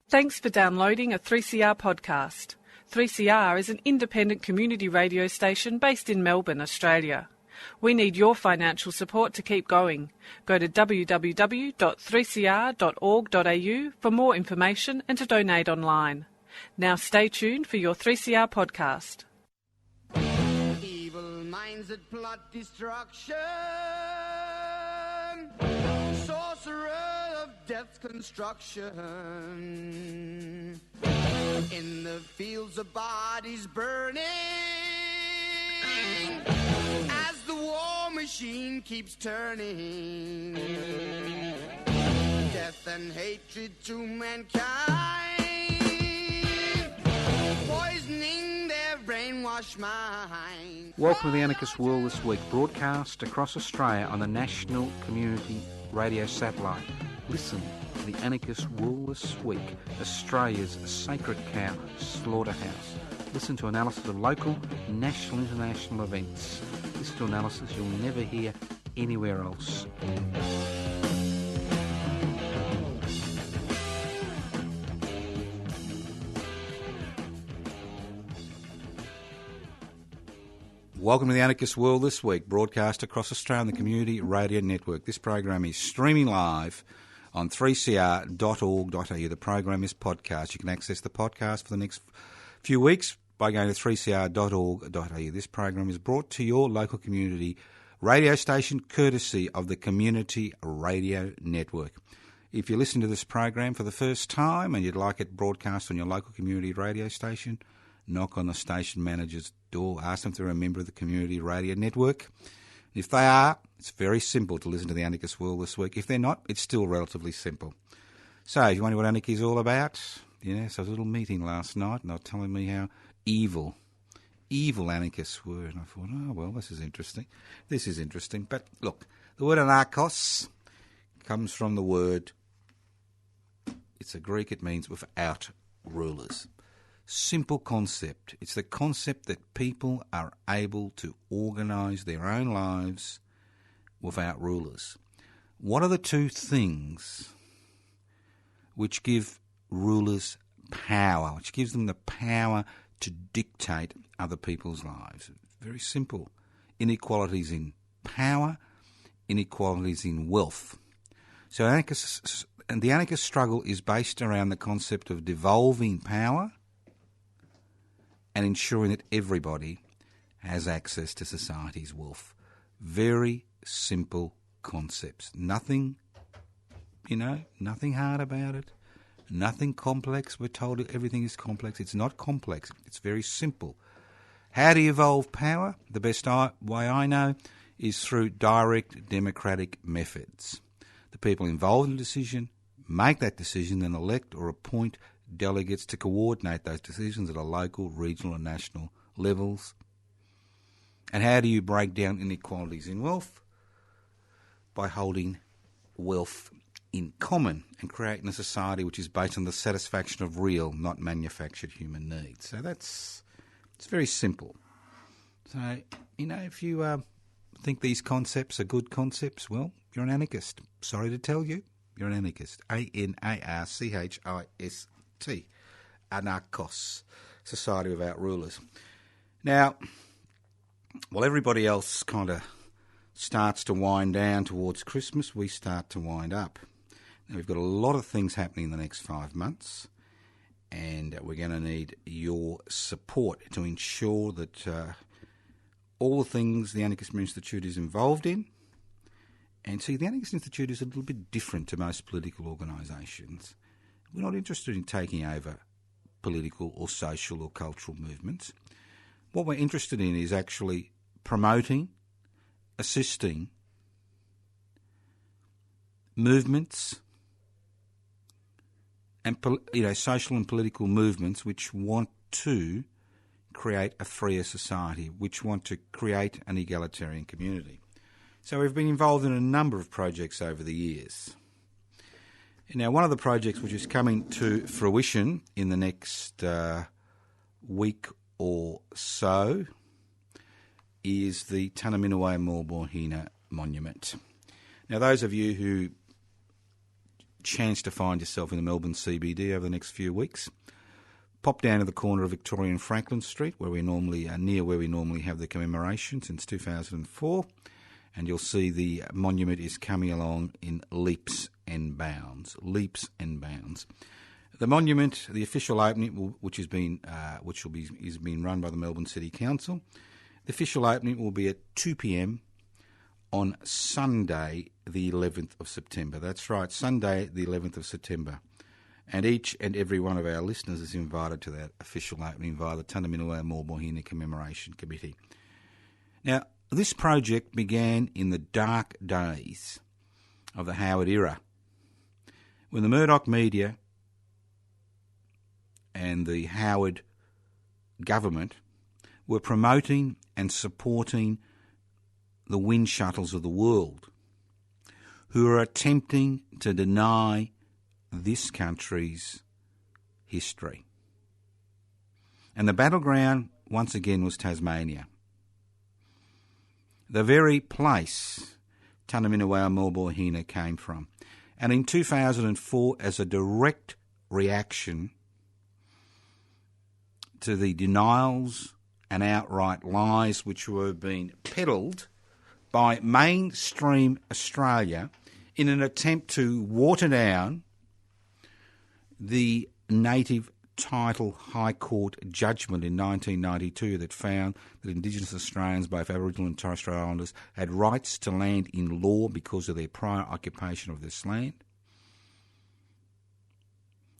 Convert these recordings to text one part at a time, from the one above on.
Thanks for downloading a 3CR podcast. 3CR is an independent community radio station based in Melbourne, Australia. We need your financial support to keep going. Go to www.3cr.org.au for more information and to donate online. Now stay tuned for your 3CR podcast. Evil minds that plot destruction, sorcerer of death's construction, in the fields of bodies burning, as the war machine keeps turning, death and hatred to mankind, poisoning their brainwashed mind. Welcome to the Anarchist World This Week, broadcast across Australia on the National Community Radio Satellite. Listen to the Anarchist World This Week, Australia's sacred cow slaughterhouse. Listen to analysis of local, national, international events. Listen to analysis you'll never hear anywhere else. Welcome to the Anarchist World This Week, broadcast across Australia on the Community Radio Network. This program is streaming live on 3cr.org.au. The program is podcast. You can access the podcast for the next few weeks by going to 3cr.org.au. This program is brought to your local community radio station courtesy of the Community Radio Network. If you listen to this program for the first time and you'd like it broadcast on your local community radio station, knock on the station manager's door, ask them if they're a member of the Community Radio Network. If they are, it's very simple to listen to the Anarchist World This Week. If they're not, it's still relatively simple. So, if you wonder what anarchy is all about, so there was a little meeting last night and they were telling me how evil anarchists were. And I thought, oh, well, this is interesting. But look, the word anarchos comes from the word, it's a Greek, it means without rulers. Simple concept. It's the concept that people are able to organise their own lives without rulers. What are the two things which give rulers power, which gives them the power to dictate other people's lives? Very simple. Inequalities in power, inequalities in wealth. So the anarchist struggle is based around the concept of devolving power and ensuring that everybody has access to society's wealth. Very simple concepts. Nothing hard about it. Nothing complex. We're told everything is complex. It's not complex. It's very simple. How do you evolve power? The best way I know is through direct democratic methods. The people involved in the decision make that decision, then elect or appoint delegates to coordinate those decisions at a local, regional and national levels. And how do you break down inequalities in wealth? By holding wealth in common and creating a society which is based on the satisfaction of real, not manufactured human needs. So it's very simple. So, if you think these concepts are good concepts, well, you're an anarchist. Sorry to tell you, you're an anarchist. Anarchist. Anarchos, society without rulers. Now, while everybody else kind of starts to wind down towards Christmas, we start to wind up. Now, we've got a lot of things happening in the next 5 months, and we're going to need your support to ensure that all the things the Anarchist Institute is involved in. And see, the Anarchist Institute is a little bit different to most political organisations. We're not interested in taking over political or social or cultural movements. What we're interested in is actually promoting, assisting movements and social and political movements which want to create a freer society, which want to create an egalitarian community. So we've been involved in a number of projects over the years. Now, one of the projects which is coming to fruition in the next week or so is the Tanaminewa Morbohina Monument. Now, those of you who chance to find yourself in the Melbourne CBD over the next few weeks, pop down to the corner of Victoria and Franklin Street, where we normally have the commemoration since 2004, and you'll see the monument is coming along in leaps and bounds. Leaps and bounds. The monument, the official opening, which is being run by the Melbourne City Council, the official opening will be at 2 p.m. on Sunday, the 11th of September. That's right, Sunday, the 11th of September. And each and every one of our listeners is invited to that official opening via the Tannaminaway Maulboyheenner Commemoration Committee. Now, this project began in the dark days of the Howard era, when the Murdoch media and the Howard government were promoting and supporting the wind shuttles of the world, who are attempting to deny this country's history. And the battleground, once again, was Tasmania. The very place Tannaminaway Maulboyheenner came from. And in 2004, as a direct reaction to the denials and outright lies which were being peddled by mainstream Australia in an attempt to water down the native title High Court judgment in 1992 that found that Indigenous Australians, both Aboriginal and Torres Strait Islanders, had rights to land in law because of their prior occupation of this land.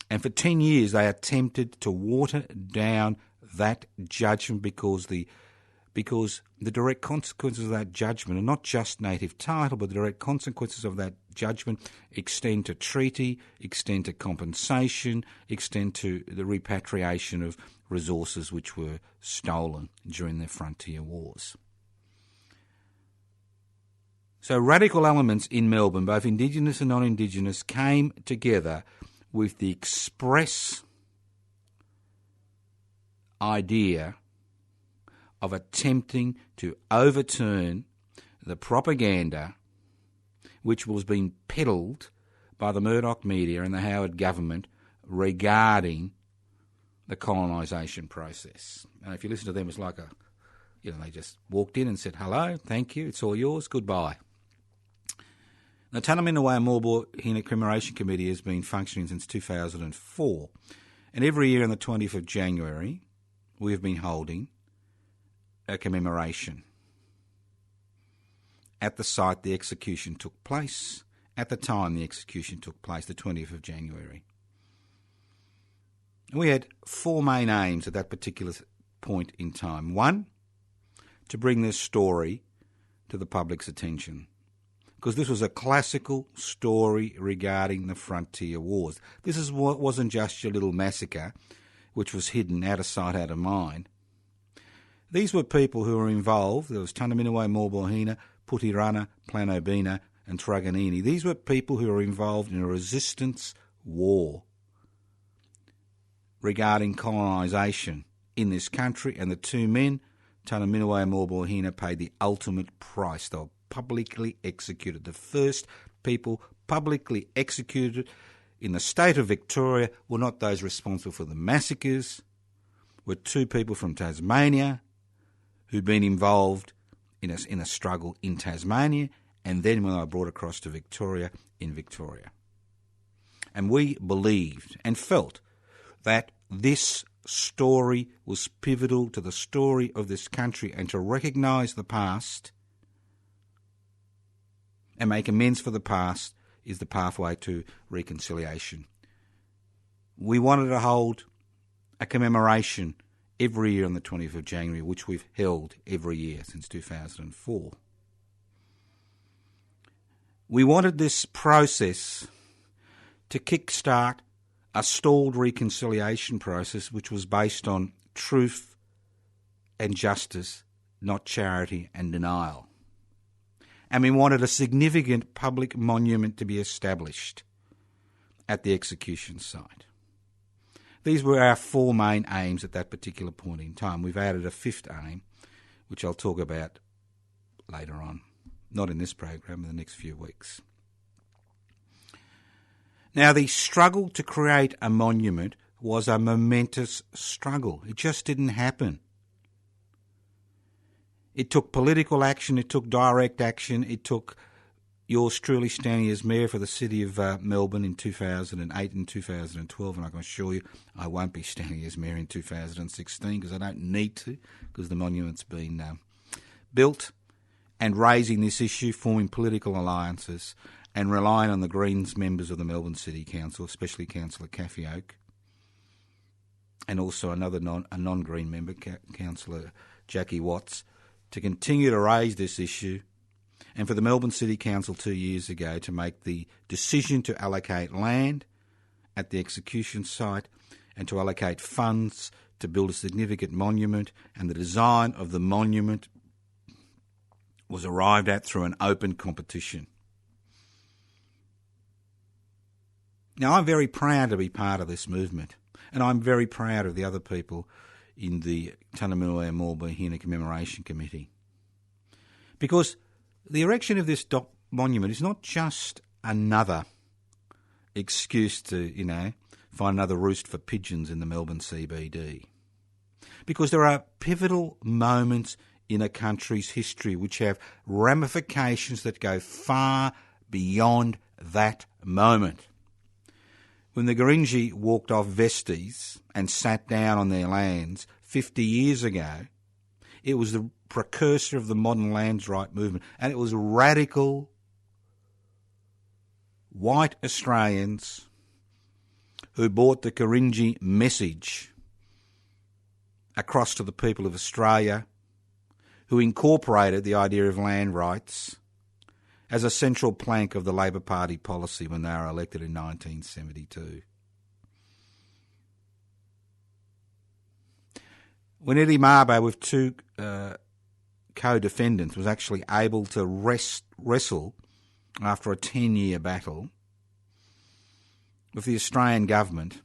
And for 10 years they attempted to water down that judgment because the direct consequences of that judgment are not just native title, but the direct consequences of that judgment extend to treaty, extend to compensation, extend to the repatriation of resources which were stolen during the frontier wars. So radical elements in Melbourne, both Indigenous and non-Indigenous, came together with the express idea of attempting to overturn the propaganda which was being peddled by the Murdoch media and the Howard government regarding the colonisation process. And if you listen to them, it's like they just walked in and said, hello, thank you, it's all yours, goodbye. The Tannaminaway Maulboyheenner Commemoration Committee has been functioning since 2004, and every year on the 20th of January we have been holding a commemoration at the site the execution took place, at the time the execution took place, the 20th of January. We had four main aims at that particular point in time. One, to bring this story to the public's attention, because this was a classical story regarding the frontier wars. This wasn't just your little massacre, which was hidden, out of sight, out of mind. These were people who were involved. There was Tannaminaway Maulboyheenner, Putirana, Planobina and Truganini. These were people who were involved in a resistance war regarding colonisation in this country, and the two men, Tannaminaway and Maulboyheenner, paid the ultimate price. They were publicly executed. The first people publicly executed in the state of Victoria were not those responsible for the massacres, were two people from Tasmania who'd been involved in a struggle in Tasmania, and then when they were brought across to Victoria, in Victoria. And we believed and felt that this story was pivotal to the story of this country, and to recognise the past and make amends for the past is the pathway to reconciliation. We wanted to hold a commemoration every year on the 20th of January, which we've held every year since 2004. We wanted this process to kickstart a stalled reconciliation process which was based on truth and justice, not charity and denial. And we wanted a significant public monument to be established at the execution site. These were our four main aims at that particular point in time. We've added a fifth aim, which I'll talk about later on. Not in this program, in the next few weeks. Now, the struggle to create a monument was a momentous struggle. It just didn't happen. It took political action, it took direct action, it took yours truly standing as mayor for the city of Melbourne in 2008 and 2012, and I can assure you I won't be standing as mayor in 2016 because I don't need to, because the monument's been built, and raising this issue, forming political alliances and relying on the Greens members of the Melbourne City Council, especially Councillor Caffey Oak, and also a non-Green member, Councillor Jackie Watts, to continue to raise this issue, and for the Melbourne City Council 2 years ago to make the decision to allocate land at the execution site and to allocate funds to build a significant monument, and the design of the monument was arrived at through an open competition. Now, I'm very proud to be part of this movement, and I'm very proud of the other people in the Tunaminaway and Morbohina Commemoration Committee. Because the erection of this monument is not just another excuse to, find another roost for pigeons in the Melbourne CBD. Because there are pivotal moments in a country's history which have ramifications that go far beyond that moment. When the Gurindji walked off Vesties and sat down on their lands 50 years ago, it was the precursor of the modern lands right movement, and it was radical white Australians who brought the Gurindji message across to the people of Australia, who incorporated the idea of land rights as a central plank of the Labor Party policy when they were elected in 1972. When Eddie Mabo, with two co-defendants, was actually able to wrestle after a 10-year battle with the Australian government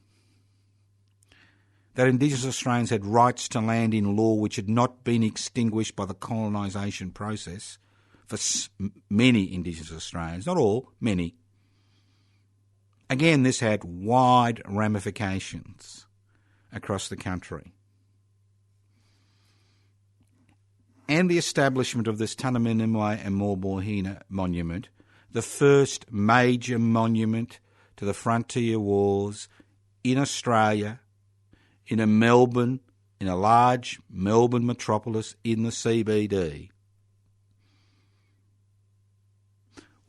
that Indigenous Australians had rights to land in law which had not been extinguished by the colonisation process for many Indigenous Australians, not all, many. Again, this had wide ramifications across the country. And the establishment of this Tunaminaway and Morbohina monument, the first major monument to the frontier wars in Australia, in a large Melbourne metropolis in the CBD,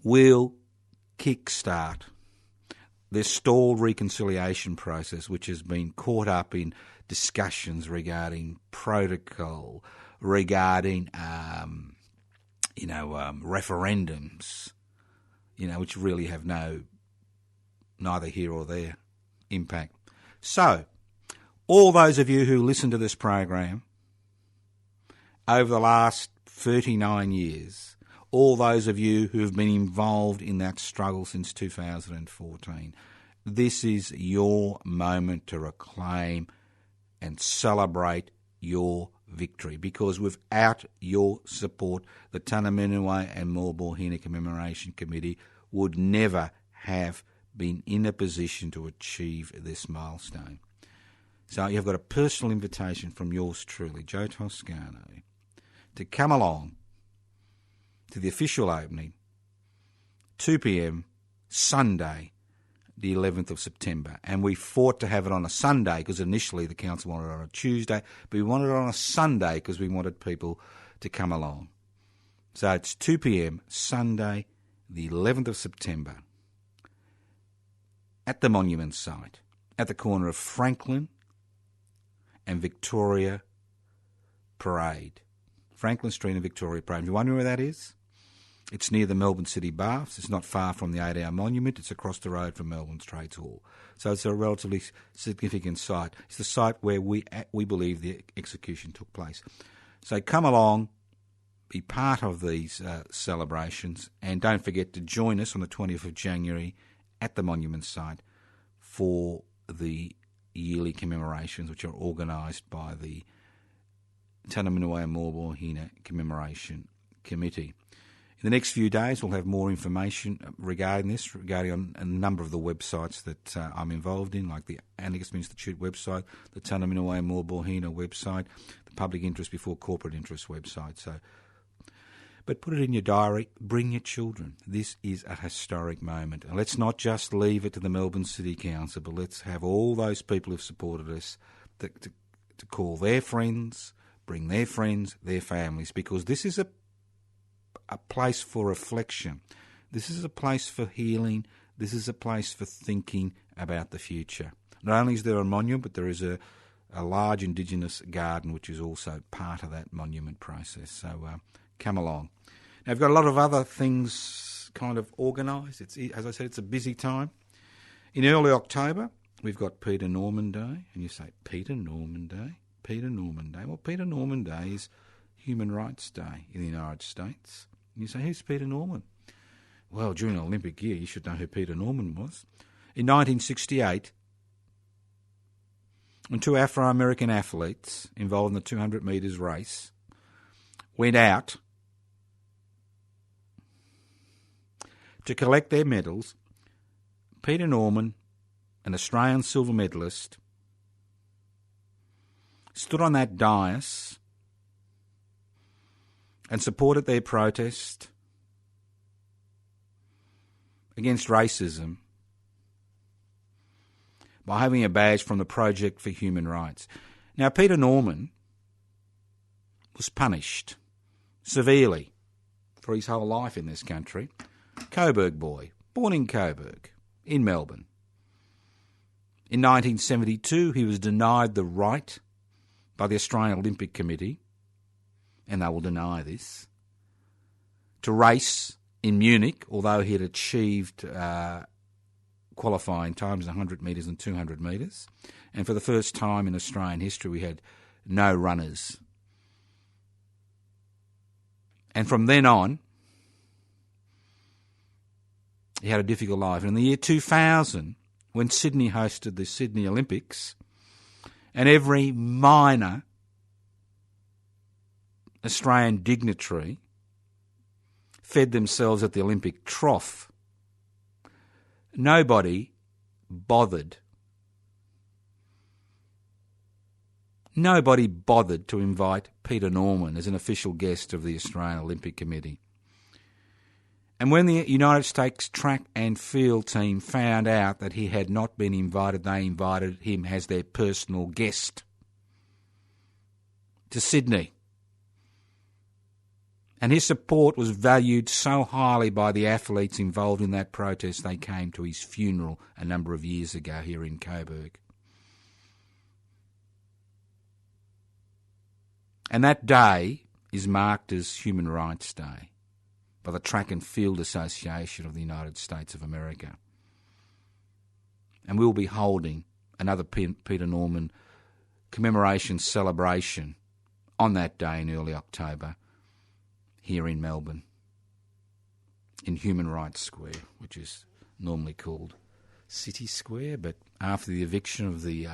will kickstart this stalled reconciliation process, which has been caught up in discussions regarding protocol, regarding referendums, which really have neither here or there impact. So, all those of you who listen to this program over the last 39 years, all those of you who have been involved in that struggle since 2014, this is your moment to reclaim and celebrate your victory, because without your support, the Tunaminaway and Morbohina Commemoration Committee would never have been in a position to achieve this milestone. So you've got a personal invitation from yours truly, Joe Toscano, to come along to the official opening, 2 p.m, Sunday, the 11th of September. And we fought to have it on a Sunday because initially the council wanted it on a Tuesday, but we wanted it on a Sunday because we wanted people to come along. So it's 2 p.m, Sunday, the 11th of September, at the monument site, at the corner of Franklin and Victoria Parade. Franklin Street and Victoria Parade. If you wonder where that is, it's near the Melbourne City Baths. It's not far from the 8-hour monument. It's across the road from Melbourne Trades Hall. So it's a relatively significant site. It's the site where we believe the execution took place. So come along, be part of these celebrations, and don't forget to join us on the 20th of January at the monument site for the yearly commemorations, which are organised by the Tunaminaway and Morbohina Commemoration Committee. In the next few days, we'll have more information regarding this, regarding a number of the websites that I'm involved in, like the Anarchist Institute website, the Tanaminoa Morbohina website, the Public Interest Before Corporate Interest website. But put it in your diary, bring your children. This is a historic moment. And let's not just leave it to the Melbourne City Council, but let's have all those people who've supported us to call their friends, bring their friends, their families, because this is a place for reflection. This is a place for healing. This is a place for thinking about the future. Not only is there a monument, but there is a large Indigenous garden which is also part of that monument process. So come along. Now, I've got a lot of other things kind of organised. As I said, it's a busy time. In early October, we've got Peter Norman Day. And you say, Peter Norman Day? Peter Norman Day. Well, Peter Norman Day is Human Rights Day in the United States. And you say, who's Peter Norman? Well, during the Olympic year, you should know who Peter Norman was. In 1968, when two Afro-American athletes involved in the 200 metres race went out to collect their medals, Peter Norman, an Australian silver medalist, stood on that dais and supported their protest against racism by having a badge from the Project for Human Rights. Now, Peter Norman was punished severely for his whole life in this country. Coburg boy, born in Coburg, in Melbourne. In 1972, he was denied the right by the Australian Olympic Committee, and they will deny this, to race in Munich, although he had achieved qualifying times in 100 metres and 200 metres. And for the first time in Australian history, we had no runners. And from then on, he had a difficult life. And in the year 2000, when Sydney hosted the Sydney Olympics, and every minor Australian dignitary fed themselves at the Olympic trough, nobody bothered. Nobody bothered to invite Peter Norman as an official guest of the Australian Olympic Committee. And when the United States track and field team found out that he had not been invited, they invited him as their personal guest to Sydney. And his support was valued so highly by the athletes involved in that protest, they came to his funeral a number of years ago here in Coburg. And that day is marked as Human Rights Day by the Track and Field Association of the United States of America. And we'll be holding another Peter Norman commemoration celebration on that day in early October here in Melbourne, in Human Rights Square, which is normally called City Square, but after the eviction of the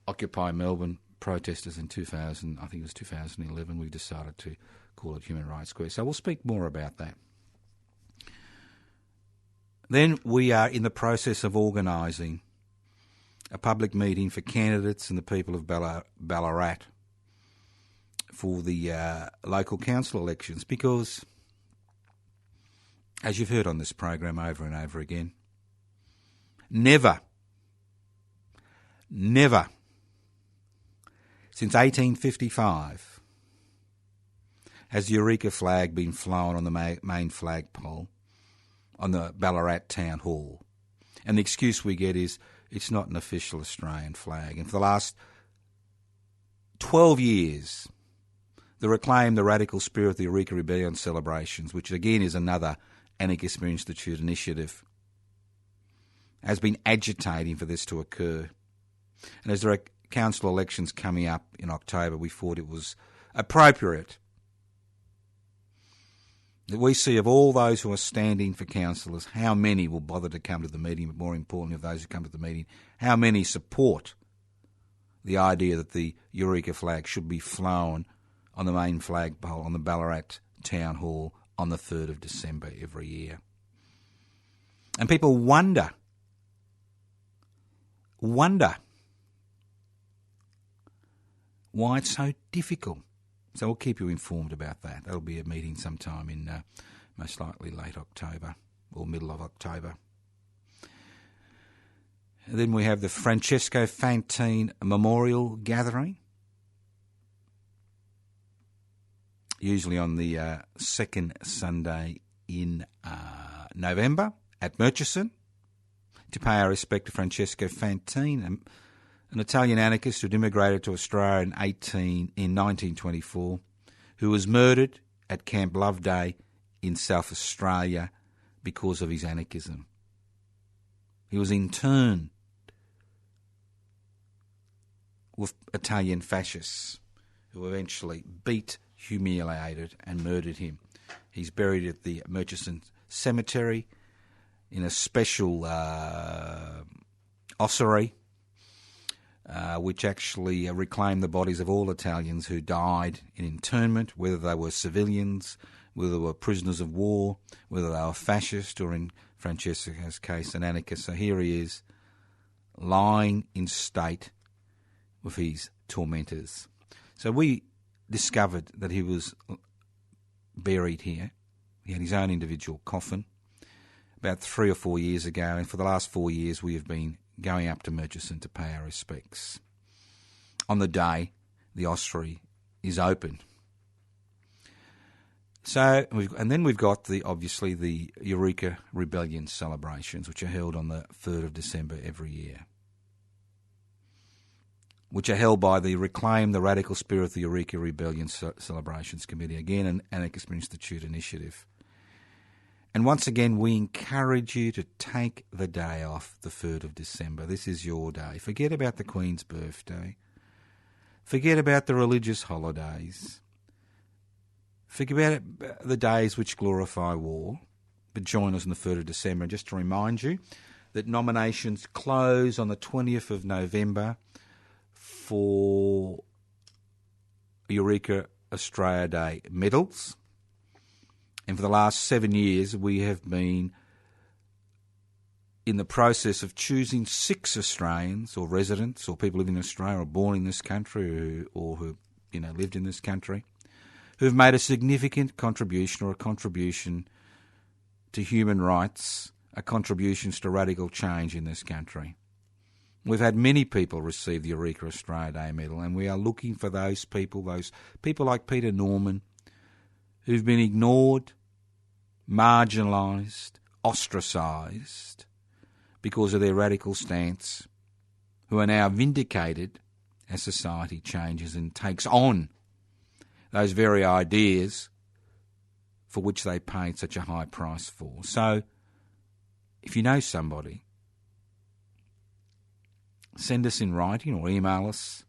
Occupy Melbourne protesters in 2011, we decided to call it Human Rights Square. So we'll speak more about that. Then we are in the process of organising a public meeting for candidates and the people of Ballarat for the local council elections, because, as you've heard on this program over and over again, never since 1855 has the Eureka flag been flown on the main flagpole on the Ballarat Town Hall. And the excuse we get is it's not an official Australian flag. And for the last 12 years, the Reclaim the Radical Spirit of the Eureka Rebellion celebrations, which again is another Anarchist Institute initiative, has been agitating for this to occur. And as there are council elections coming up in October, we thought it was appropriate that we see of all those who are standing for councillors, how many will bother to come to the meeting, but more importantly, of those who come to the meeting, how many support the idea that the Eureka flag should be flown on the main flagpole on the Ballarat Town Hall on the 3rd of December every year. And people wonder why it's so difficult. So we'll keep you informed about that. That'll be a meeting sometime in most likely late October or middle of October. And then we have the Francesco Fantine Memorial Gathering, usually on the second Sunday in November at Murchison, to pay our respect to Francesco Fantine, an Italian anarchist who had immigrated to Australia in 1924, who was murdered at Camp Loveday in South Australia because of his anarchism. He was interned with Italian fascists who eventually beat, humiliated and murdered him. He's buried at the Murchison Cemetery in a special ossuary, which actually reclaimed the bodies of all Italians who died in internment, whether they were civilians, whether they were prisoners of war, whether they were fascist, or in Francesco's case, an anarchist. So here he is, lying in state with his tormentors. So we discovered that he was buried here. He had his own individual coffin about 3 or 4 years ago, and for the last 4 years we have been going up to Murchison to pay our respects. On the day, the ossuary is open. So, and then we've got obviously the Eureka Rebellion celebrations, which are held on the 3rd of December every year, which are held by the Reclaim the Radical Spirit of the Eureka Rebellion Celebrations Committee, again an Anarchist Institute initiative. And once again, we encourage you to take the day off the 3rd of December. This is your day. Forget about the Queen's birthday. Forget about the religious holidays. Forget about the days which glorify war. But join us on the 3rd of December. And just to remind you that nominations close on the 20th of November for Eureka Australia Day medals. And for the last 7 years, we have been in the process of choosing 6 Australians or residents or people living in Australia or born in this country or who lived in this country who have made a significant contribution or a contribution to human rights, a contribution to radical change in this country. We've had many people receive the Eureka Australia Day medal, and we are looking for those people like Peter Norman, who've been ignored, marginalised, ostracised because of their radical stance, who are now vindicated as society changes and takes on those very ideas for which they paid such a high price for. So, if you know somebody, send us in writing or email us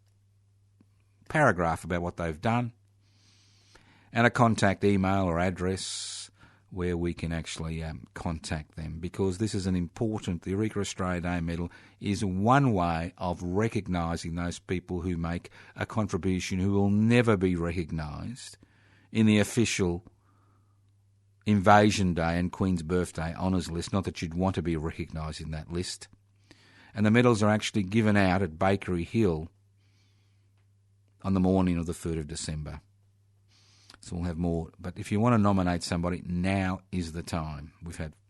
a paragraph about what they've done and a contact email or address where we can actually contact them, because this is an important, the Eureka Australia Day medal is one way of recognising those people who make a contribution who will never be recognised in the official Invasion Day and Queen's Birthday honours list, not that you'd want to be recognised in that list. And the medals are actually given out at Bakery Hill on the morning of the 3rd of December. So we'll have more. But if you want to nominate somebody, now is the time.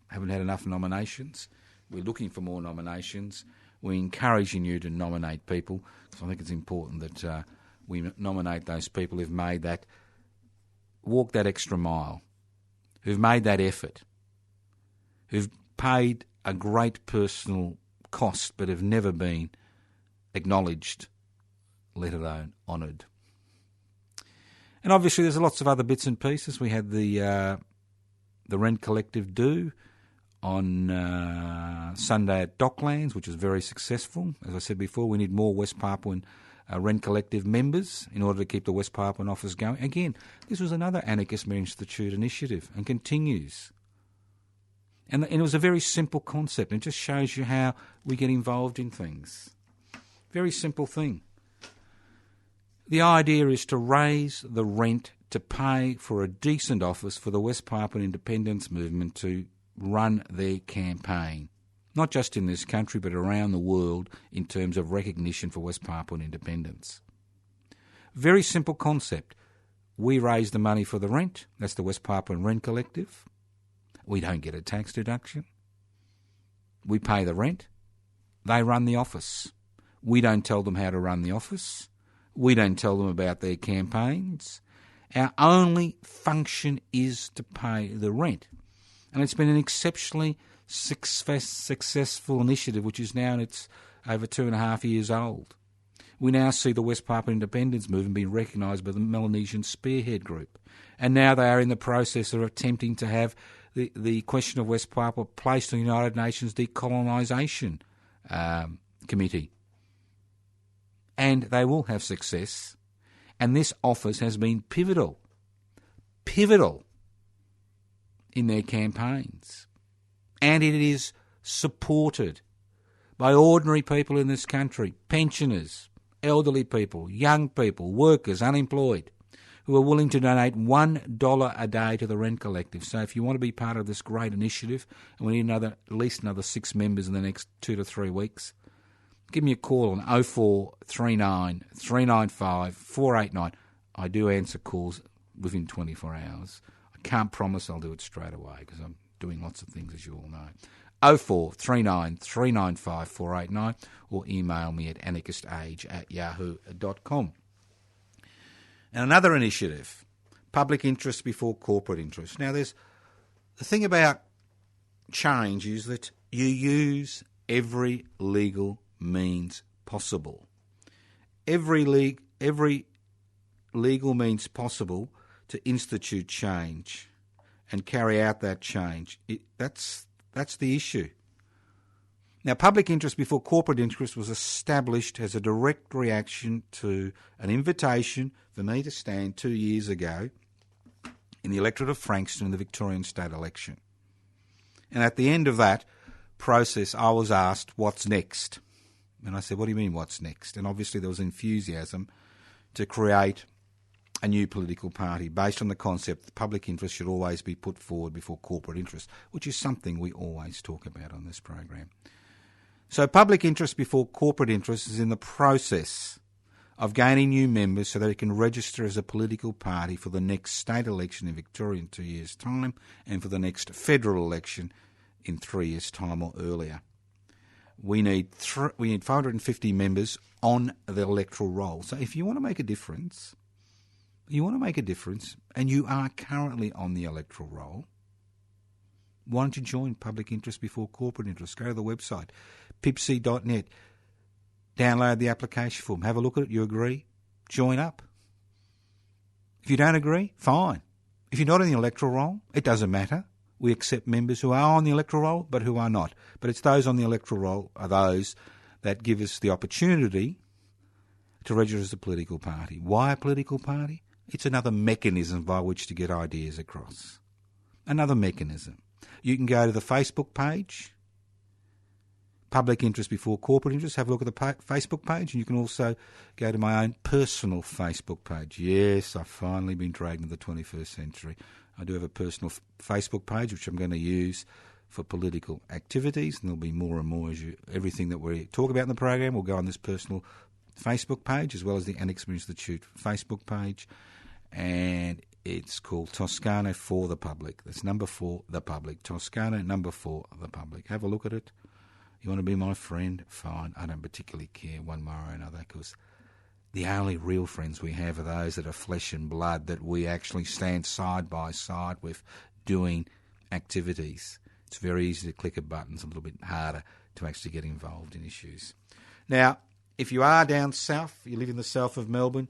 Haven't had enough nominations. We're looking for more nominations. We're encouraging you to nominate people, because I think it's important that we nominate those people who've made that, walked that extra mile, who've made that effort, who've paid a great personal cost but have never been acknowledged, let alone honoured. And obviously there's lots of other bits and pieces. We had the Rent Collective do on Sunday at Docklands, which was very successful. As I said before, we need more West Papuan Rent Collective members in order to keep the West Papuan office going. Again, this was another Anarchist Institute initiative and continues. And it was a very simple concept. It just shows you how we get involved in things. Very simple thing. The idea is to raise the rent to pay for a decent office for the West Papuan independence movement to run their campaign, not just in this country but around the world in terms of recognition for West Papuan independence. Very simple concept. We raise the money for the rent. That's the West Papuan Rent Collective. We don't get a tax deduction. We pay the rent. They run the office. We don't tell them how to run the office. We don't tell them about their campaigns. Our only function is to pay the rent. And it's been an exceptionally successful initiative, which is now it's over 2.5 years old. We now see the West Papua independence movement being recognised by the Melanesian Spearhead Group. And now they are in the process of attempting to have the question of West Papua placed on the United Nations Decolonisation Committee. And they will have success. And this office has been pivotal in their campaigns. And it is supported by ordinary people in this country, pensioners, elderly people, young people, workers, unemployed, who are willing to donate $1 a day to the Rent Collective. So if you want to be part of this great initiative, and we need at least another 6 members in the next 2 to 3 weeks, give me a call on 0439 395 489. I do answer calls within 24 hours. I can't promise I'll do it straight away because I'm doing lots of things, as you all know. 0439 395 489 or email me at anarchistage@yahoo.com. And another initiative, public interest before corporate interest. Now, there's the thing about change is that you use every legal means possible. Every legal means possible to institute change and carry out that change. That's the issue. Now, public interest before corporate interest was established as a direct reaction to an invitation for me to stand 2 years ago in the electorate of Frankston in the Victorian state election. And at the end of that process, I was asked, what's next? And I said, what do you mean, what's next? And obviously there was enthusiasm to create a new political party based on the concept that public interest should always be put forward before corporate interest, which is something we always talk about on this program. So public interest before corporate interest is in the process of gaining new members so that it can register as a political party for the next state election in Victoria in 2 years' time and for the next federal election in 3 years' time or earlier. We need 550 members on the electoral roll. So if you want to make a difference, and you are currently on the electoral roll, why don't you join public interest before corporate interest? Go to the website, pipsy.net, download the application form, have a look at it, you agree, join up. If you don't agree, fine. If you're not on the electoral roll, it doesn't matter. We accept members who are on the electoral roll but who are not. But it's those on the electoral roll are those that give us the opportunity to register as a political party. Why a political party? It's another mechanism by which to get ideas across. Another mechanism. You can go to the Facebook page, Public Interest Before Corporate Interest, have a look at the Facebook page, and you can also go to my own personal Facebook page. Yes, I've finally been dragged into the 21st century. I do have a personal Facebook page, which I'm going to use for political activities, and there'll be more and more as everything that we talk about in the program will go on this personal Facebook page, as well as the Anarchist Institute Facebook page, and it's called Toscano for the Public. That's number 4, the public. Toscano, number 4, the public. Have a look at it. You want to be my friend? Fine. I don't particularly care one way or another, because the only real friends we have are those that are flesh and blood, that we actually stand side by side with doing activities. It's very easy to click a button. It's a little bit harder to actually get involved in issues. Now, if you are down south, you live in the south of Melbourne,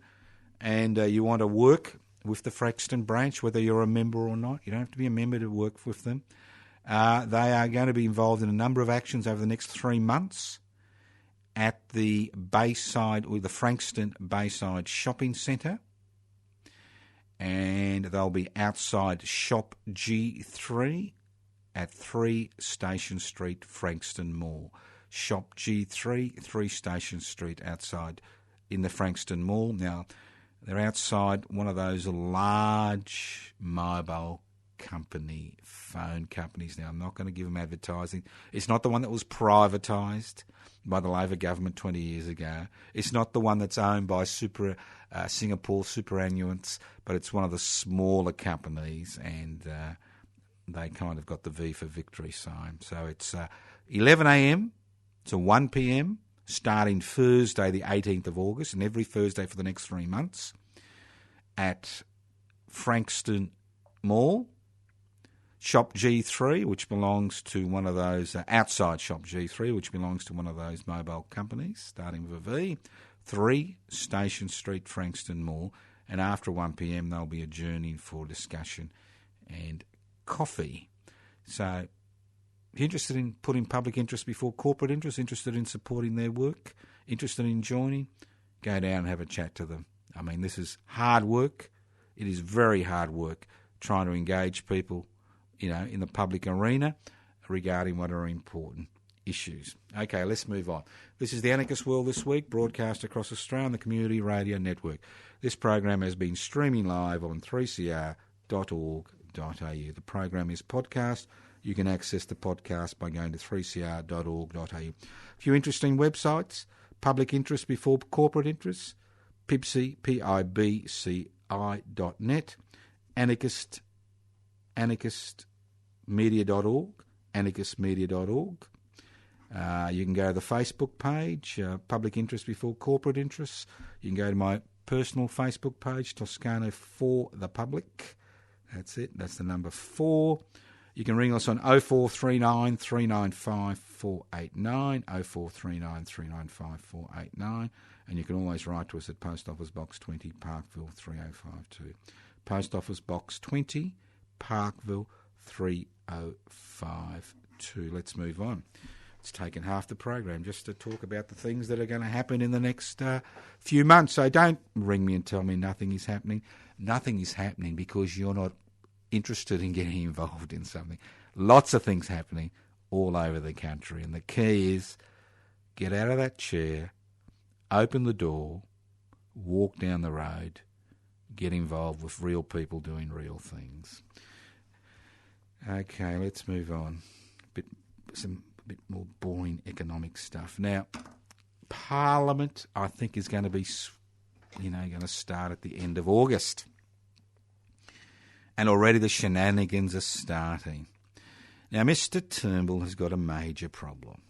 and you want to work with the Frankston branch, whether you're a member or not, you don't have to be a member to work with them. They are going to be involved in a number of actions over the next 3 months at the Bayside, or the Frankston Bayside Shopping Centre, and they'll be outside Shop G3 at 3 Station Street, Frankston Mall. Shop G3, 3 Station Street, outside in the Frankston Mall. Now, They're outside one of those large mobile company phone companies. Now, I'm not going to give them advertising. It's not the one that was privatised by the Labor government 20 years ago. It's not the one that's owned by Singapore superannuants, but it's one of the smaller companies, and they kind of got the V for victory sign. So it's 11 a.m. to 1 p.m, starting Thursday the 18th of August, and every Thursday for the next 3 months at Frankston Mall. Shop G3, which belongs to one of those, outside Shop G3, which belongs to one of those mobile companies, starting with a V, 3 Station Street, Frankston Mall, and after 1 p.m. they'll be adjourning for discussion and coffee. So, if you're interested in putting public interest before corporate interest, interested in supporting their work, interested in joining, go down and have a chat to them. I mean, this is hard work. It is very hard work trying to engage people, in the public arena regarding what are important issues. Okay, let's move on. This is the Anarchist World This Week, broadcast across Australia on the Community Radio Network. This program has been streaming live on 3cr.org.au. The program is podcast. You can access the podcast by going to 3cr.org.au. A few interesting websites: Public Interest Before Corporate Interests, PIBCI, PIBCI.net, anarchistmedia.org, anarchistmedia.org. You can go to the Facebook page, Public Interest Before Corporate Interests. You can go to my personal Facebook page, Toscano for the Public. That's it. That's the number 4. You can ring us on 0439 395 489, 0439 395 489, and you can always write to us at Post Office Box 20, Parkville 3052. Post Office Box 20, Parkville 3052. Let's move on. It's taken half the program just to talk about the things that are going to happen in the next few months. So don't ring me and tell me nothing is happening. Nothing is happening because you're not interested in getting involved in something. Lots of things happening all over the country, and the key is get out of that chair, open the door, walk down the road, get involved with real people doing real things. Okay, let's move on. A bit more boring economic stuff. Now, Parliament, I think, is going to be, going to start at the end of August. And already the shenanigans are starting. Now, Mr. Turnbull has got a major problem.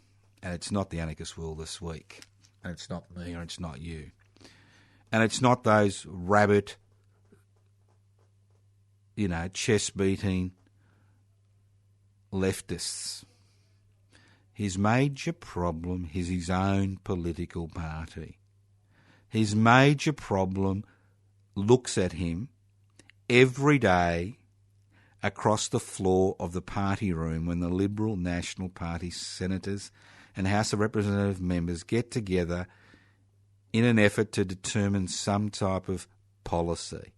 And it's not the Anarchist World This Week. And it's not me or it's not you. And it's not those rabbit, chest-beating leftists. His major problem is his own political party. His major problem looks at him every day across the floor of the party room when the Liberal National Party senators and House of Representative members get together in an effort to determine some type of policy.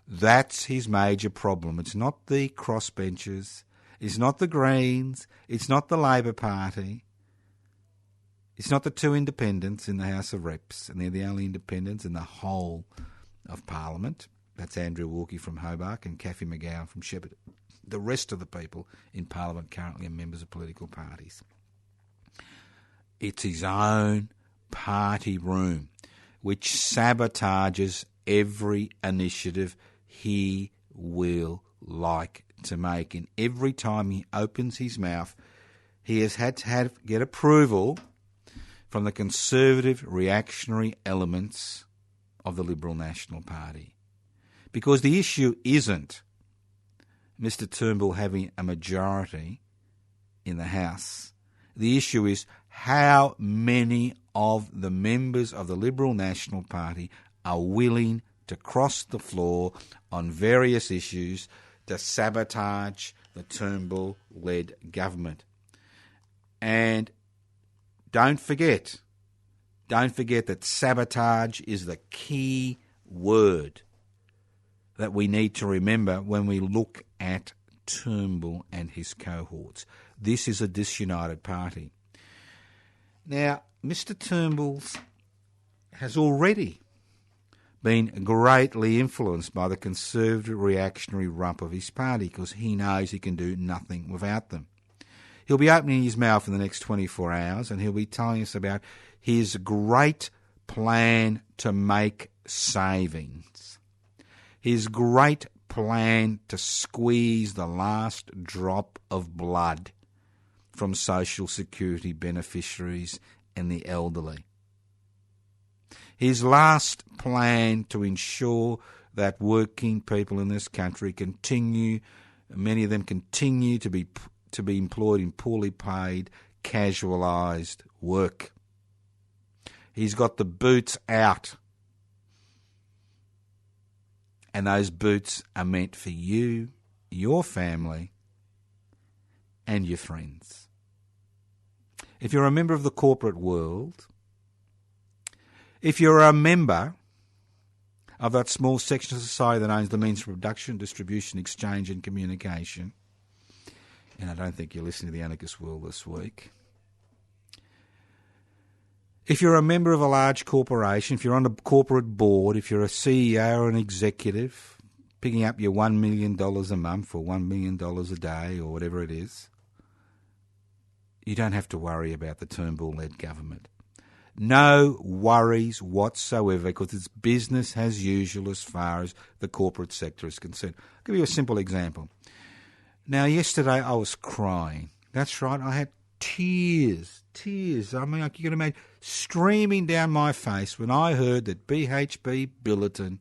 That's his major problem. It's not the crossbenchers, it's not the Greens, it's not the Labor Party, it's not the 2 independents in the House of Reps, and they're the only independents in the whole of Parliament. That's Andrew Wilkie from Hobart and Kathy McGowan from Shepparton. The rest of the people in Parliament currently are members of political parties. It's his own party room which sabotages every initiative he will like to make. And every time he opens his mouth, he has had to get approval from the conservative reactionary elements of the Liberal National Party. Because the issue isn't Mr. Turnbull having a majority in the House. The issue is how many of the members of the Liberal National Party are willing to cross the floor on various issues to sabotage the Turnbull-led government. And don't forget that sabotage is the key word that we need to remember when we look at Turnbull and his cohorts. This is a disunited party. Now, Mr. Turnbull has already been greatly influenced by the conservative reactionary rump of his party because he knows he can do nothing without them. He'll be opening his mouth in the next 24 hours and he'll be telling us about his great plan to make savings. His great plan to squeeze the last drop of blood from Social Security beneficiaries and the elderly. His last plan to ensure that working people in this country many of them continue to be employed in poorly paid, casualised work. He's got the boots out. And those boots are meant for you, your family, and your friends. If you're a member of the corporate world, if you're a member of that small section of society that owns the means of production, distribution, exchange and communication, and I don't think you're listening to the Anarchist World this week, if you're a member of a large corporation, if you're on a corporate board, if you're a CEO or an executive, picking up your $1 million a month or $1 million a day or whatever it is, you don't have to worry about the Turnbull-led government. No worries whatsoever because it's business as usual as far as the corporate sector is concerned. I'll give you a simple example. Now, yesterday I was crying. That's right, I had tears. I mean, you can imagine, streaming down my face when I heard that BHP Billiton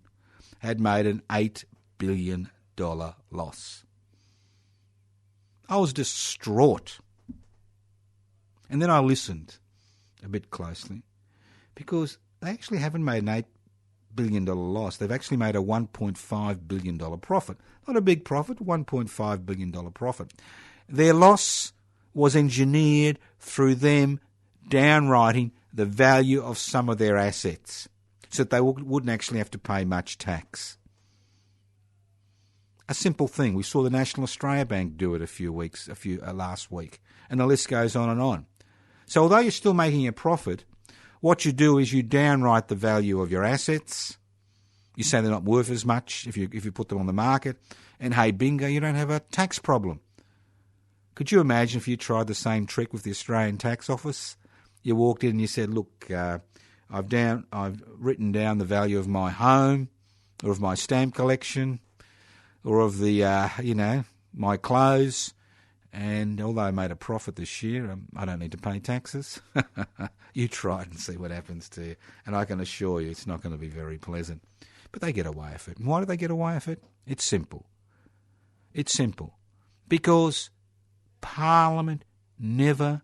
had made an $8 billion loss. I was distraught. And then I listened a bit closely because they actually haven't made an $8 billion loss. They've actually made a $1.5 billion profit. Not a big profit, $1.5 billion profit. Their loss was engineered through them downwriting the value of some of their assets so that they wouldn't actually have to pay much tax. A simple thing. We saw the National Australia Bank do it last week, and the list goes on and on. So although you're still making a profit, what you do is you downwrite the value of your assets. You say they're not worth as much if you put them on the market, and hey, bingo, you don't have a tax problem. Could you imagine if you tried the same trick with the Australian Tax Office? You walked in and you said, look, I've written down the value of my home or of my stamp collection or of the, my clothes, and although I made a profit this year, I don't need to pay taxes. You try it and see what happens to you. And I can assure you it's not going to be very pleasant. But they get away with it. And why do they get away with it? It's simple. Because Parliament never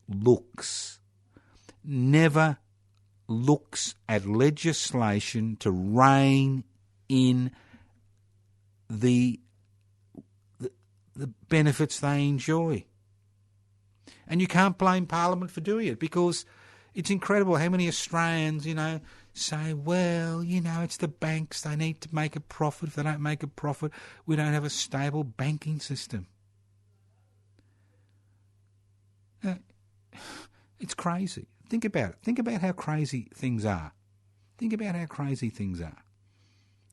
looks at legislation to rein in the benefits they enjoy. And you can't blame Parliament for doing it because it's incredible how many Australians, say, well, it's the banks, they need to make a profit. If they don't make a profit, we don't have a stable banking system. It's crazy. Think about it. Think about how crazy things are.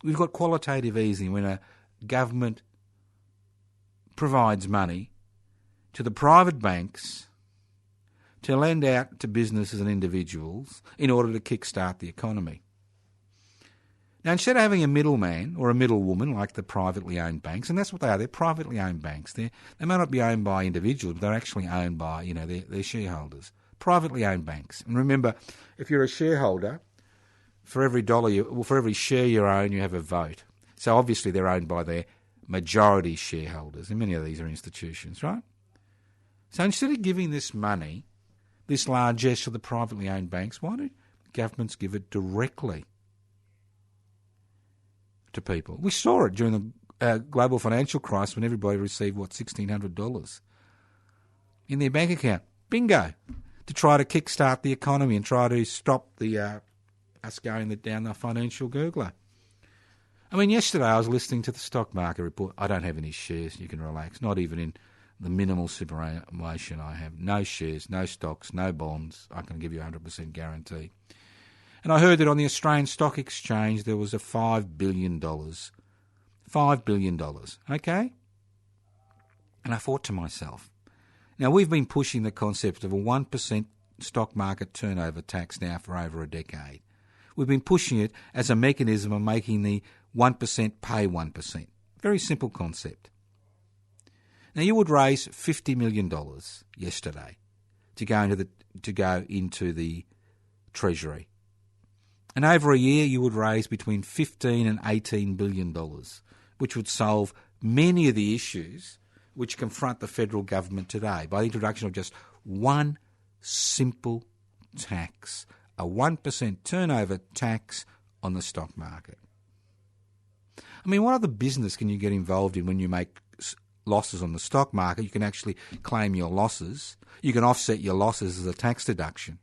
We've got qualitative easing when a government provides money to the private banks to lend out to businesses and individuals in order to kickstart the economy. Now, instead of having a middleman or a middlewoman like the privately owned banks, and that's what they are, they're privately owned banks. They may not be owned by individuals, but they're actually owned by, their shareholders. Privately owned banks. And remember, if you're a shareholder, for every share you own, you have a vote. So obviously they're owned by their majority shareholders, and many of these are institutions, right? So instead of giving this money, this largesse to the privately owned banks, why don't governments give it directly to people? We saw it during the global financial crisis when everybody received, $1,600 in their bank account. Bingo! To try to kickstart the economy and try to stop us going down the financial gurgler. I mean, yesterday I was listening to the stock market report. I don't have any shares, you can relax, not even in the minimal superannuation I have. No shares, no stocks, no bonds. I can give you 100% guarantee. And I heard that on the Australian Stock Exchange there was a $5 billion. $5 billion, okay? And I thought to myself, now we've been pushing the concept of a 1% stock market turnover tax now for over a decade. We've been pushing it as a mechanism of making the 1% pay 1%. Very simple concept. Now you would raise $50 million yesterday to go into the Treasury. And over a year you would raise between $15 and $18 billion, which would solve many of the issues which confront the federal government today by the introduction of just one simple tax, a 1% turnover tax on the stock market. I mean, what other business can you get involved in when you make losses on the stock market? You can actually claim your losses. You can offset your losses as a tax deduction.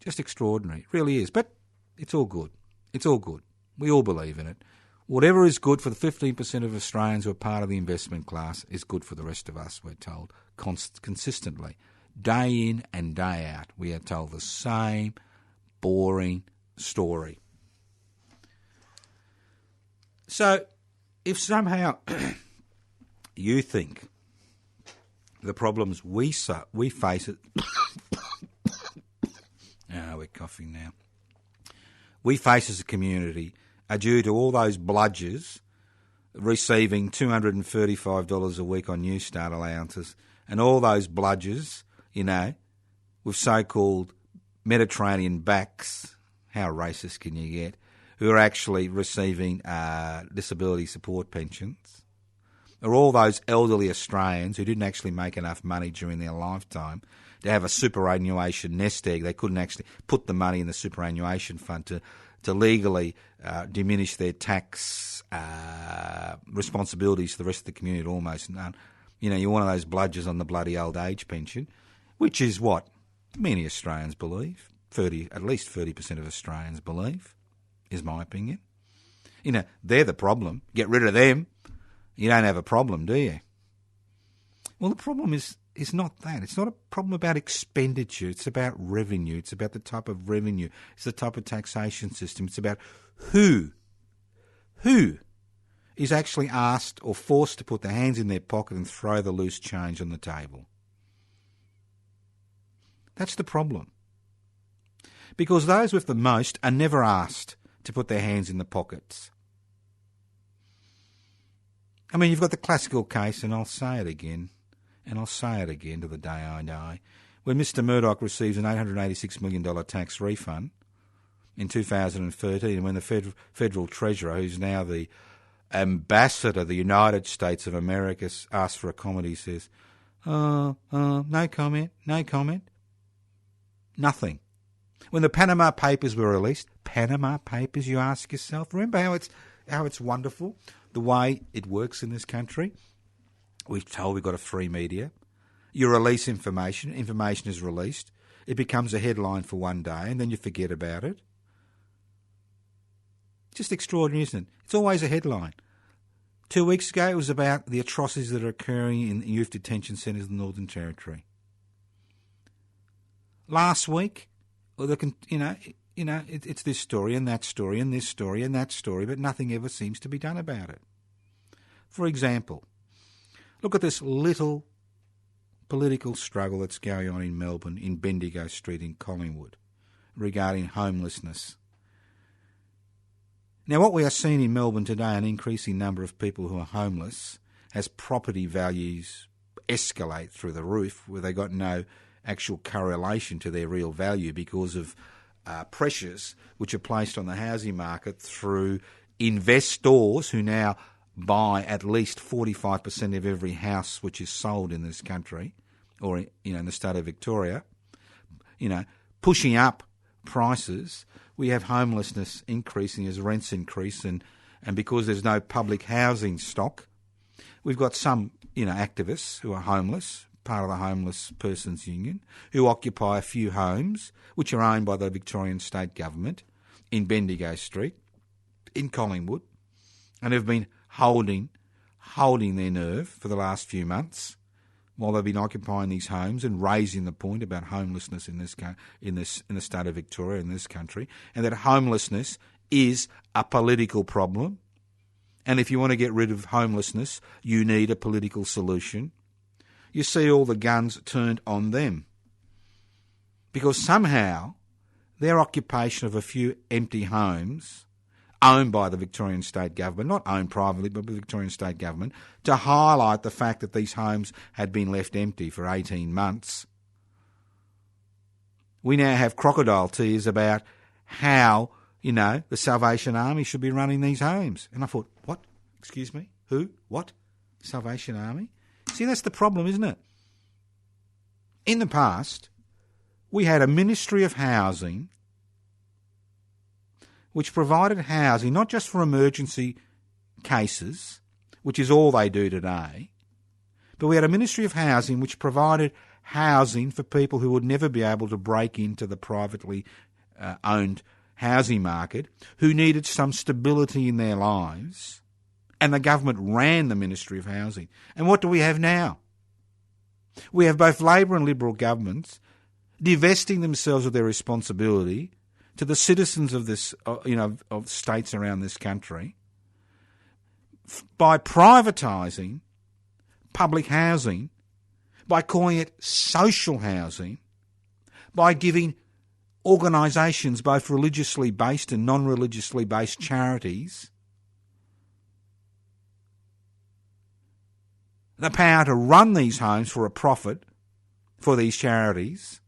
Just extraordinary. It really is. But it's all good. It's all good. We all believe in it. Whatever is good for the 15% of Australians who are part of the investment class is good for the rest of us, we're told, consistently. Day in and day out, we are told the same boring story. So, if somehow you think the problems we face we're coughing now. We face as a community are due to all those bludgers receiving $235 a week on New Start allowances and all those bludgers, with so-called Mediterranean backs, how racist can you get, who are actually receiving disability support pensions, or all those elderly Australians who didn't actually make enough money during their lifetime to have a superannuation nest egg. They couldn't actually put the money in the superannuation fund to legally diminish their tax responsibilities to the rest of the community, almost none. You're one of those bludgers on the bloody old age pension, which is what many Australians believe, at least 30% of Australians believe, is my opinion. They're the problem. Get rid of them, you don't have a problem, do you? Well, the problem is not that. It's not a problem about expenditure. It's about revenue. It's about the type of revenue. It's the type of taxation system. It's about who is actually asked or forced to put their hands in their pocket and throw the loose change on the table. That's the problem. Because those with the most are never asked to put their hands in the pockets. I mean, you've got the classical case, and I'll say it again, to the day I die, when Mr Murdoch receives an $886 million tax refund in 2013, and when the Federal Treasurer, who's now the ambassador of the United States of America, asks for a comment, he says, no comment. Nothing. When the Panama Papers were released, you ask yourself, remember how it's wonderful, the way it works in this country? We're told we've got a free media. You release information is released, it becomes a headline for one day, and then you forget about it. Just extraordinary, isn't it? It's always a headline. 2 weeks ago, it was about the atrocities that are occurring in youth detention centres in the Northern Territory. Last week, it's this story and that story and this story and that story, but nothing ever seems to be done about it. For example, look at this little political struggle that's going on in Melbourne, in Bendigo Street in Collingwood, regarding homelessness. Now, what we are seeing in Melbourne today, an increasing number of people who are homeless, as property values escalate through the roof, where they got no actual correlation to their real value because of pressures which are placed on the housing market through investors who now buy at least 45% of every house which is sold in this country, or in the state of Victoria, pushing up prices. We have homelessness increasing as rents increase, and because there's no public housing stock, we've got some activists who are homeless, part of the Homeless Persons Union, who occupy a few homes which are owned by the Victorian State Government in Bendigo Street, in Collingwood, and have been holding their nerve for the last few months while they've been occupying these homes and raising the point about homelessness in the state of Victoria, in this country, and that homelessness is a political problem. And if you want to get rid of homelessness, you need a political solution. You see all the guns turned on them. Because somehow their occupation of a few empty homes owned by the Victorian state government, not owned privately, but by the Victorian state government, to highlight the fact that these homes had been left empty for 18 months. We now have crocodile tears about how, the Salvation Army should be running these homes. And I thought, what? Excuse me? Who? What? Salvation Army? See, that's the problem, isn't it? In the past, we had a Ministry of Housing which provided housing not just for emergency cases, which is all they do today, but we had a Ministry of Housing which provided housing for people who would never be able to break into the privately owned housing market, who needed some stability in their lives, and the government ran the Ministry of Housing. And what do we have now? We have both Labor and Liberal governments divesting themselves of their responsibility to the citizens of this, of states around this country, by privatising public housing, by calling it social housing, by giving organisations, both religiously based and non-religiously based charities, the power to run these homes for a profit for these charities,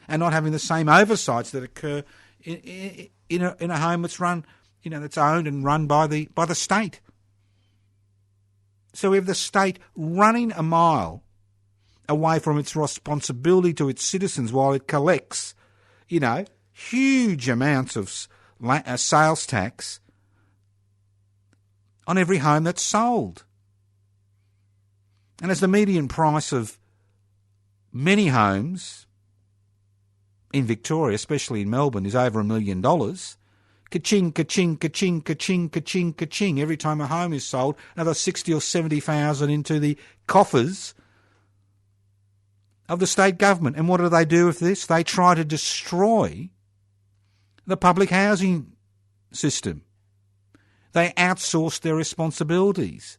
and not having the same oversights that occur in a home that's run, that's owned and run by the state. So we have the state running a mile away from its responsibility to its citizens while it collects, huge amounts of sales tax on every home that's sold. And as the median price of many homes in Victoria, especially in Melbourne, is over $1 million, ka-ching, ka-ching, ka-ching, ka-ching, ka-ching, ka-ching, every time a home is sold, another 60 or 70,000 into the coffers of the state government. And what do they do with this? They try to destroy the public housing system. They outsource their responsibilities.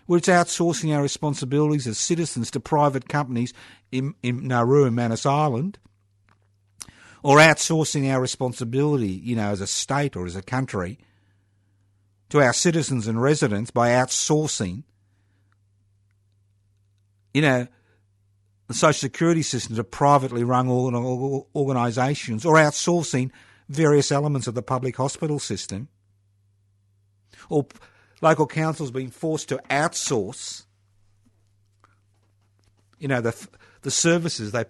Well, it's outsourcing our responsibilities as citizens to private companies in Nauru and Manus Island, or outsourcing our responsibility, as a state or as a country, to our citizens and residents by outsourcing, the social security system to privately run organisations, or outsourcing various elements of the public hospital system, or local councils being forced to outsource, the services they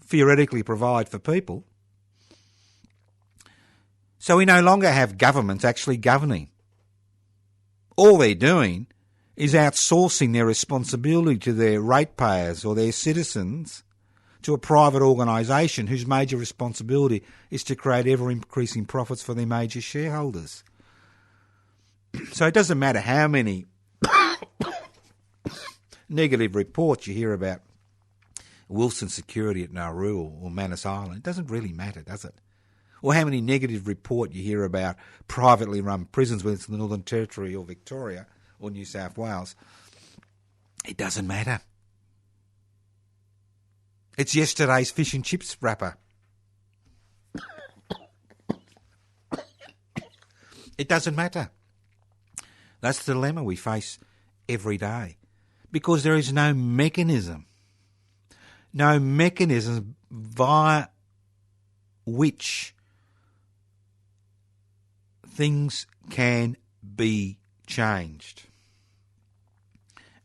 theoretically provide for people. So we no longer have governments actually governing. All they're doing is outsourcing their responsibility to their ratepayers or their citizens to a private organisation whose major responsibility is to create ever-increasing profits for their major shareholders. So it doesn't matter how many negative reports you hear about Wilson Security at Nauru or Manus Island. It doesn't really matter, does it? Or how many negative report you hear about privately run prisons, whether it's in the Northern Territory or Victoria or New South Wales. It doesn't matter. It's yesterday's fish and chips wrapper. It doesn't matter. That's the dilemma we face every day, because there is no mechanism via which things can be changed.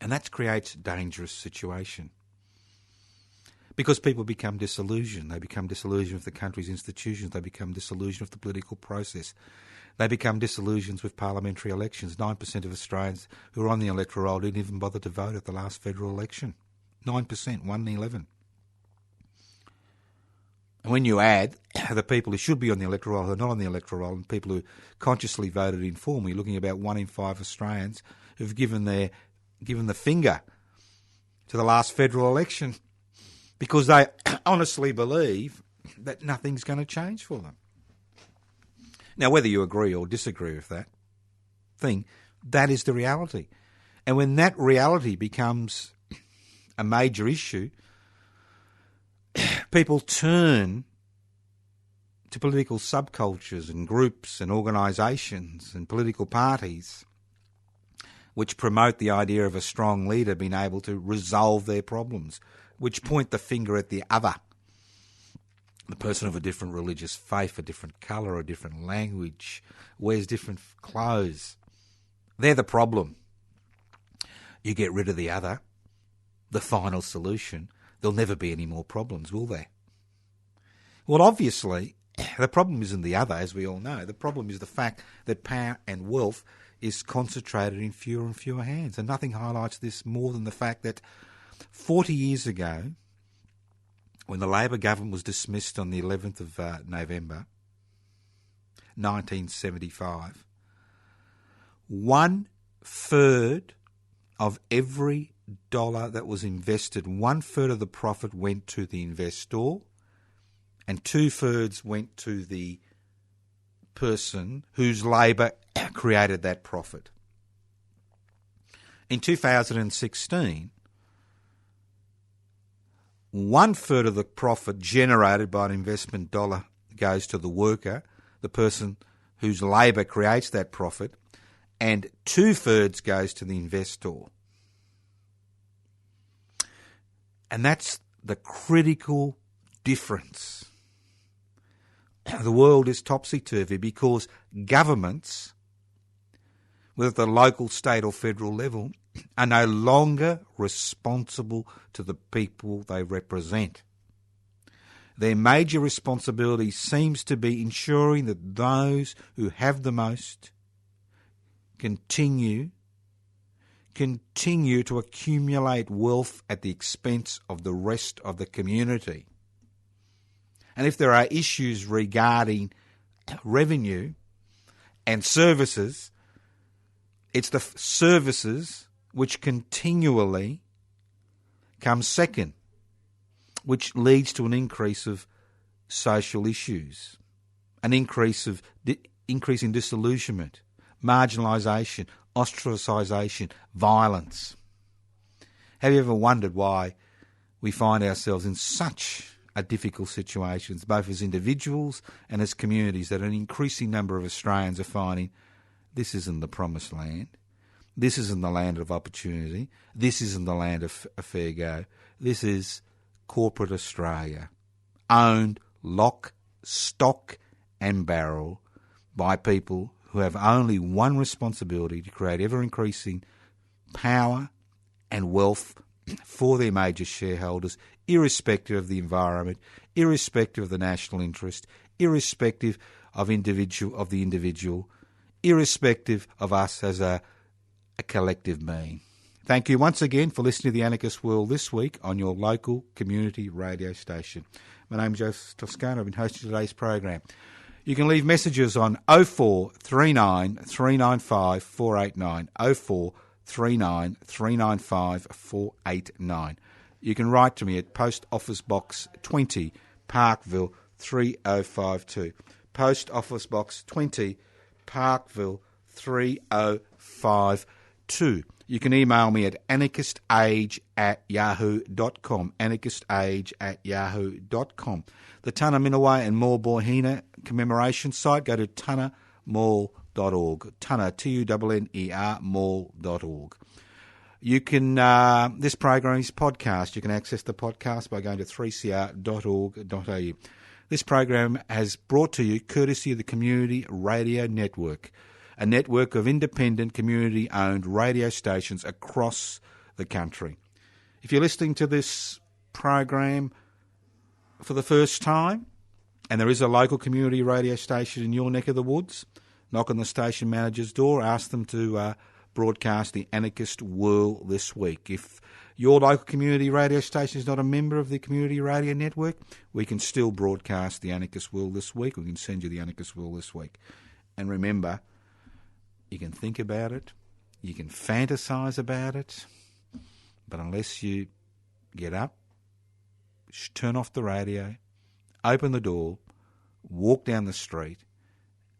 And that creates a dangerous situation, because people become disillusioned. They become disillusioned with the country's institutions. They become disillusioned with the political process. They become disillusioned with parliamentary elections. 9% of Australians who are on the electoral roll didn't even bother to vote at the last federal election. 9%, 1 in 11. And when you add the people who should be on the electoral roll who are not on the electoral roll and people who consciously voted informally, you're looking at about 1 in 5 Australians who've given their given the finger to the last federal election because they honestly believe that nothing's going to change for them. Now, whether you agree or disagree with that thing, that is the reality. And when that reality becomes a major issue, people turn to political subcultures and groups and organisations and political parties which promote the idea of a strong leader being able to resolve their problems, which point the finger at the other, the person of a different religious faith, a different colour, a different language, wears different clothes. They're the problem. You get rid of the other, the final solution, there'll never be any more problems, will there? Well, obviously, the problem isn't the other, as we all know. The problem is the fact that power and wealth is concentrated in fewer and fewer hands. And nothing highlights this more than the fact that 40 years ago, when the Labor government was dismissed on the 11th of November 1975, 1/3 of every dollar that was invested, 1/3 of the profit went to the investor and 2/3 went to the person whose labour created that profit. In 2016, 1/3 of the profit generated by an investment dollar goes to the worker, the person whose labour creates that profit, and 2/3 goes to the investor. And that's the critical difference. The world is topsy-turvy because governments, whether at the local, state or federal level, are no longer responsible to the people they represent. Their major responsibility seems to be ensuring that those who have the most continue to accumulate wealth at the expense of the rest of the community. And if there are issues regarding revenue and services, it's the services which continually come second, which leads to an increase of social issues, an increase in disillusionment, marginalisation, ostracisation, violence. Have you ever wondered why we find ourselves in such a difficult situations, both as individuals and as communities, that an increasing number of Australians are finding this isn't the promised land, this isn't the land of opportunity, this isn't the land of a fair go, this is corporate Australia, owned lock, stock and barrel by people who have only one responsibility: to create ever-increasing power and wealth for their major shareholders, irrespective of the environment, irrespective of the national interest, irrespective of the individual, irrespective of us as a collective being. Thank you once again for listening to The Anarchist World this week on your local community radio station. My name is Joseph Toscano. I've been hosting today's program. You can leave messages on 0439 395 489, 0439 395 489. You can write to me at Post Office Box 20, Parkville 3052. Post Office Box 20, Parkville 3052. You can email me at anarchistage@yahoo.com, anarchistage@yahoo.com. The Tunner Minaway and Maul Bohina commemoration site, go to tunnermaul.org, Tunner, Tunner, maul.org. You can, this program is podcast. You can access the podcast by going to 3cr.org.au. This program has brought to you courtesy of the Community Radio Network, a network of independent, community-owned radio stations across the country. If you're listening to this program for the first time, and there is a local community radio station in your neck of the woods, knock on the station manager's door, ask them to broadcast The Anarchist World this week. If your local community radio station is not a member of the Community Radio Network, we can still broadcast The Anarchist World this week. We can send you The Anarchist World this week. And remember, you can think about it, You can fantasise about it, but unless you get up, turn off the radio, open the door, walk down the street,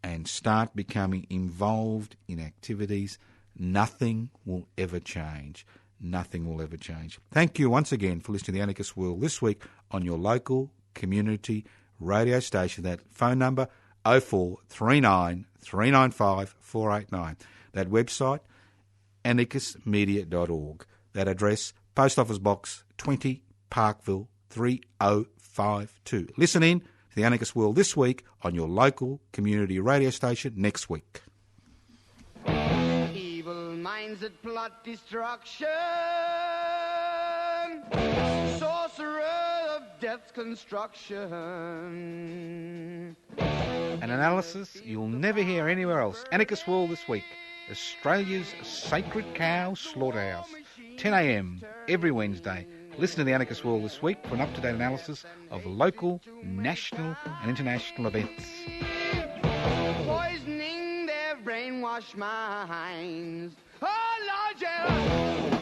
and start becoming involved in activities, nothing will ever change. Nothing will ever change. Thank you once again for listening to The Anarchist World this week on your local community radio station. That phone number, 0439 395 489. That website, anarchistmedia.org. That address, Post Office Box 20, Parkville 3052. Listen in to The Anarchist World this week on your local community radio station next week. Evil minds that plot destruction, sorcerer of death's construction. An analysis you'll never hear anywhere else. Anarchist World this week. Australia's sacred cow slaughterhouse. 10 a.m. every Wednesday. Listen to The Anarchist World this week for an up-to-date analysis of local, national and international events. Poisoning their brainwashed minds. Oh, Lord, yeah.